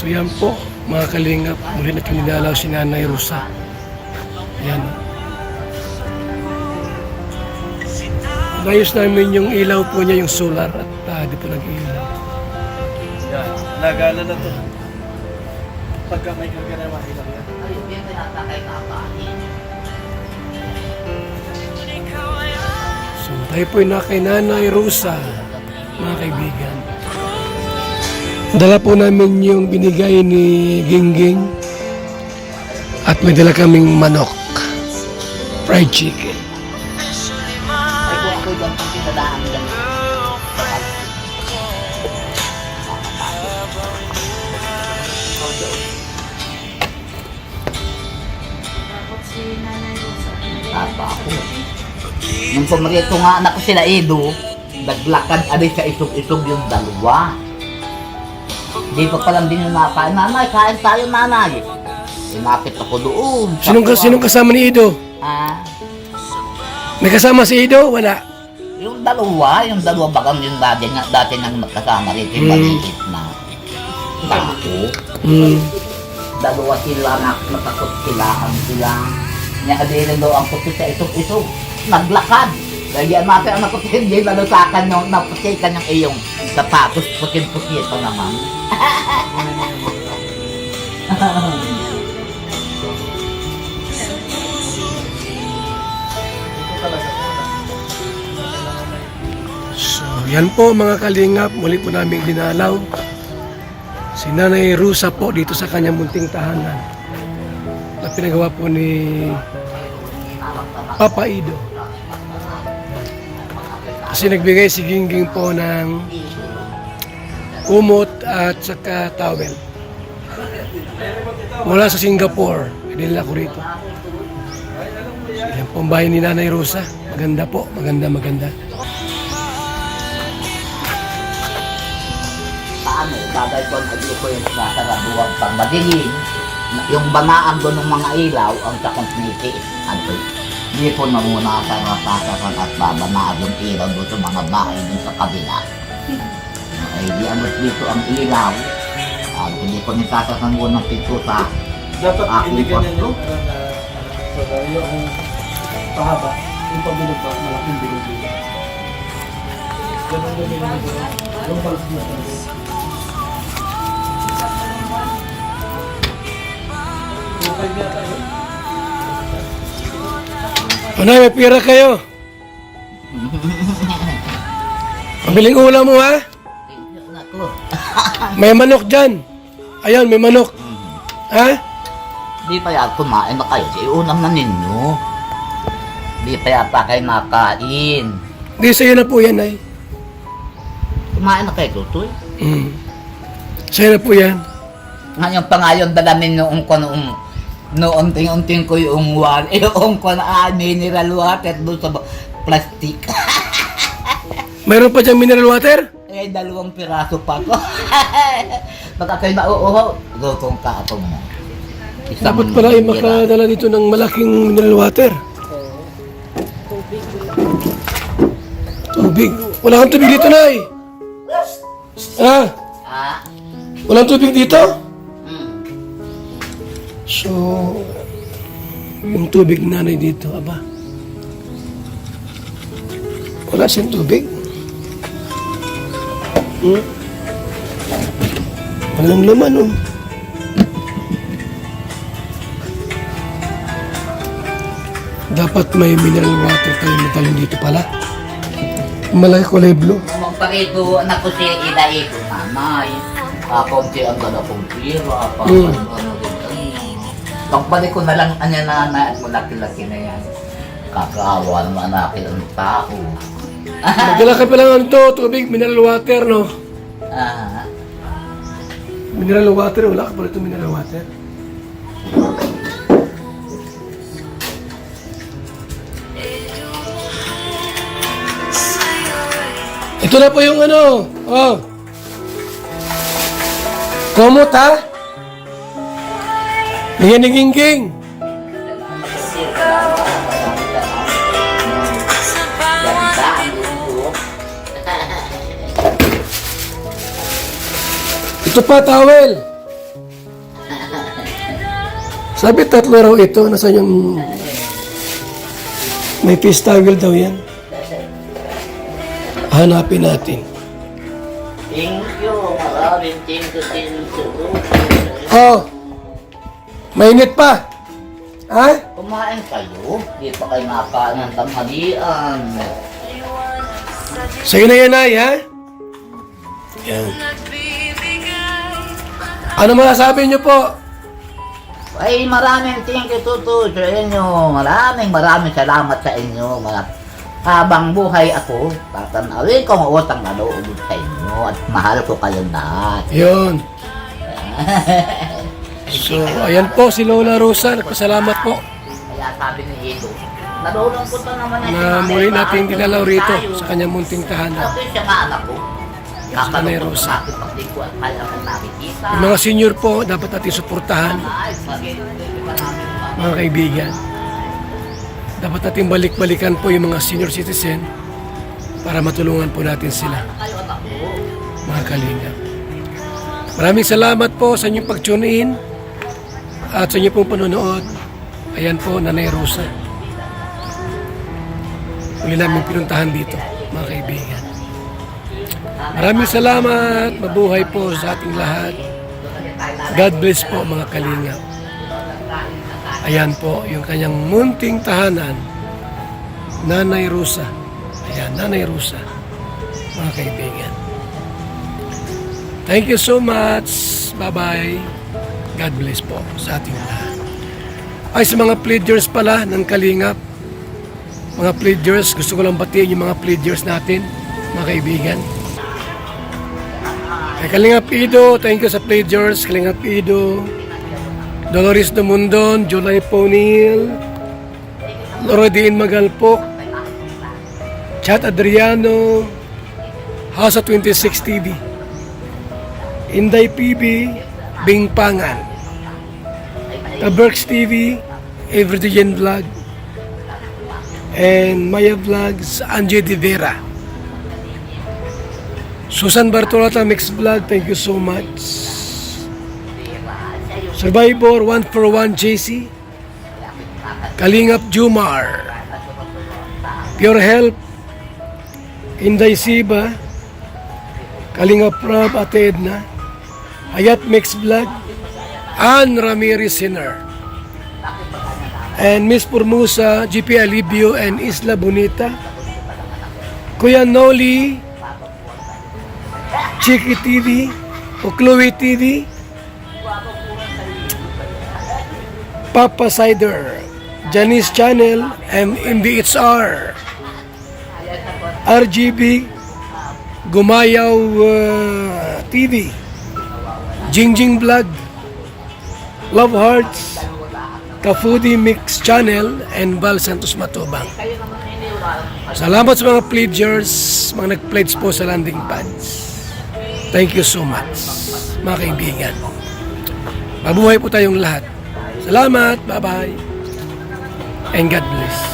yan po, mga kalingap, muli na kinilalaw si Nanay Rosa. Yan. Nayos namin yung ilaw po niya, yung solar, at di po nag-ilaw. Yan, nagala na to. Pagka may kaganawa, ilaw yan. Ayun, yung pinatakay na kapahin. So tayo po na kay Nanay Rosa, mga kaibigan. Dala po namin yung binigay ni Gingging at may dala kaming manok, fried chicken. Ay, kung ako dyan pang pinadaan dyan. Tapa ako. Nung pumarito nga anak ko sila Edo, naglakad alis sa isog-isog yung dalawa. Di pa palang din yung nakain, nanay, kain tayo nanay. Sinapit ako doon. Sinong kasama ni Ido? Ah, May kasama si Ido? Wala. yung dalawa bagang yung dati nang magkasama rito, yung maliit na tao. Dalawa sila, natakot sila, ang sila. Niya daw ang puti sa isog-isog. Naglakad. Lagyan natin ang naputi, hindi nalusakan yung naputikan yung iyong sapatos, putin-puti ito naman. So, yan po mga kalingap, muli po namin dinalaw si Nanay Rosa po dito sa kanyang munting tahanan na pinagawa po ni Papa Ido. Kasi nagbigay si Gingging po ng kumot at saka towel mula sa Singapore. Pinila ko rito. Yan po ang bahay ni Nanay Rosa. Maganda po, maganda. Paano? Bagay ko ang ko yung nasarabuhan pang madilim. Yung banaan doon ng mga ilaw, ang kakontiniti. Ano? Hindi ko na muna sasakan at babanaan yung ilaw doon sa mga bahay doon sa kabila. Ay, di amot dito ang ilaw. Hindi ko nisasakan muna ng pintuta. Dapat hindi po. ganyan yung yung pahaba. Yung pabilog pa, malaking bilog-bilog. Ganun yung yung balas mo. Panay, may pira kayo. Pabiling ulam mo ha. Naku. May manok dyan. Ayan, may manok. Ha? Di pa yata kumain na kayo. Iunam na ninyo. Di pa yata kayo nakain. Di sa'yo na po yan ay. Kumain na kayo, Tutoy. Sa'yo na po yan. Ngayon pa ngayon dala ninyo ko noong unting ko yung yung ko na mineral water doon sa plastic. Mayroon pa dyan mineral water? Eh, 2 piraso pa ko. Baka kayo nauuhaw, gutong ka ako mo. Dapat pala ay makadala dito ng malaking mineral water. Tubig. Wala kang tubig dito, Nay. Ha? Ah? Walang tubig dito? Hmm. So, yung tubig nanay dito, aba. Wala siyang tubig. Walang laman, oh. Dapat may mineral water kayo matalim dito pala. Malaki kulay blue. Kung magparito, anak ko siya ida-ito, nanay. Konti ang gala kong pira. Pagbalik ko na lang anya nanay at malaki-laki na yan. Kakaawa naman akin ang tao. Magdala ka pa lang ano to, tubig, mineral water, no? Ah. Mineral water, wala ka pala ito mineral water. Ito na po yung ano, oh. Komot ha? Bigyan ni Gingging. Ito pa, towel. Sabi 3 raw ito. Nasaan yung... May fish towel daw yan. Hanapin natin. Thank you. Maraming thank you. Oh! Mainit pa! Ha? Kumain kayo. Di pa kayo nakain ng tanghalian. Sa'yo na yan, Ay, ha? Yan. Ano masasabi niyo po? Ay, maraming thank you Tutoy sa inyo. Maraming salamat sa inyo. Habang buhay ako, tatanawin ko ang utang na loob sa inyo at mahal ko kayong lahat. Yun. So, ayan po si Lola Rosa. Nagpasalamat po Kaya sabi ni Edo, nalulungkot na naman yan si na Nanay muli Bakit nating dinalaw rito tayo? sa kanyang munting tahanan. Sabi siya nga anak ko. Nanay Rosa. Bakit pagliko at kaya kang nakikita? Yung mga senior po, dapat natin suportahan, Ay, bakit hindi pa namin mga kaibigan. Dapat natin balik-balikan po yung mga senior citizen para matulungan po natin sila, kayo at ako. mga kalingap. Maraming salamat po sa inyong pag-tune in at sa inyong pong panonood. Ayan po, Nanay Rosa. Uli namin pinuntahan dito, mga kaibigan. Maraming salamat. Mabuhay po sa ating lahat. God bless po, mga kalingap. Ayan po, yung kanyang munting tahanan, Nanay Rosa. Ayan, Nanay Rosa, mga kaibigan. Thank you so much. Bye-bye. God bless po sa ating lahat. Ay, sa mga pledgers pala ng Kalingap, mga pledgers, gusto ko lang batiin yung mga pledgers natin, mga kaibigan. Kay Kalingap Ido, thank you sa pledgers. Kalingap Ido, Dolores Dumundon, July Ponil, Lorodin Magalpok, Chat Adriano, House of 26 TV, Inday PB, Bing Pangan, Taberks TV, Everyday Vlog, and Maya Vlogs, Angie De Vera, Susan Bartolata Mix Vlog, thank you so much. Survivor 141 JC, Kalingap Jumar, Pure Help, Inday Siba, Kalingap Rab Ate Edna, Hayat Mix Vlog, Ann Ramirez Sinner, and Miss Formosa, GP Alibio, and Isla Bonita, Kuya Noli, Chiki TV, Chloe TV, Papa Cider, Janice Channel, and MBHR, RGB, Gumayaw TV, Jingjing Vlog, Love Hearts, Kafoodie Mix Channel, and Val Santos Matubang. Salamat sa mga pledgers, mga nag-pledge po sa landing pads. Thank you so much, mga kaibigan. Mabuhay po tayong lahat. Salamat, bye-bye, and God bless.